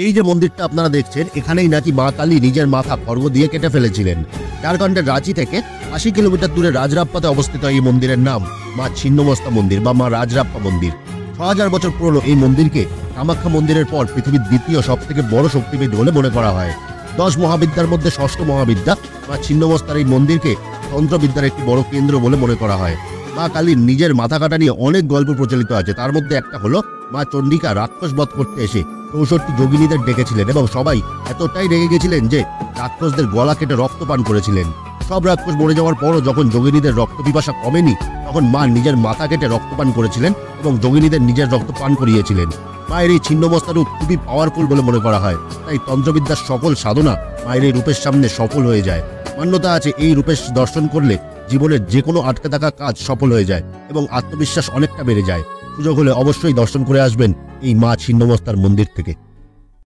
এই যে মন্দিরটা আপনারা দেখছেন, এখানেই নাকি মা কালী নিজের মাথা খড়গ দিয়ে কেটে ফেলেছিলেন। ঝাড়খণ্ডের রাঁচি থেকে ৮০ কিলোমিটার দূরে রাজরাপ্পাতে অবস্থিত এই মন্দিরের নাম মা ছিন্নমস্তা মন্দির বা মা রাজরাপ্পা মন্দির। ৬০০০ বছর পুরনো এই মন্দিরকে কামাখ্যা মন্দিরের পর পৃথিবীর দ্বিতীয় সব থেকে বড় শক্তিপীঠ বলে মনে করা হয়। ১০ মহাবিদ্যার মধ্যে ষষ্ঠ মহাবিদ্যা মা ছিন্নমস্তার এই মন্দিরকে তন্ত্রবিদ্যার একটি বড় কেন্দ্র বলে মনে করা হয়। মা কালীর নিজের মাথা কাটা নিয়ে অনেক গল্প প্রচলিত আছে। তার মধ্যে একটা হলো মা চণ্ডিকা রাক্ষস বধ করতে এসে ৬৪ যোগিনীদের ডেকেছিলেন এবং সবাই এতটাই রেগে গেছিলেন যে রাক্ষসদের গলা কেটে রক্ত পান করেছিলেন। সব রাক্ষস মরে যাওয়ার পরও যখন যোগিনীদের রক্ত পিপাসা কমেনি, তখন মা নিজের মাথা কেটে রক্তপান করেছিলেন এবং যোগিনীদের নিজের রক্ত পান করিয়েছিলেন। মায়ের এই ছিন্নমস্তা রূপ খুবই পাওয়ারফুল বলে মনে করা হয়। তাই তন্ত্রবিদ্যার সকল সাধনা মায়ের এই রূপের সামনে সফল হয়ে যায়। মান্যতা আছে এই রূপের দর্শন করলে জীবনের যে কোনো আটকে থাকা কাজ সফল হয়ে যায় এবং আত্মবিশ্বাস অনেকটা বেড়ে যায়। সুযোগ হলে অবশ্যই দর্শন করে আসবেন এই মা ছিন্নমস্তার মন্দির থেকে।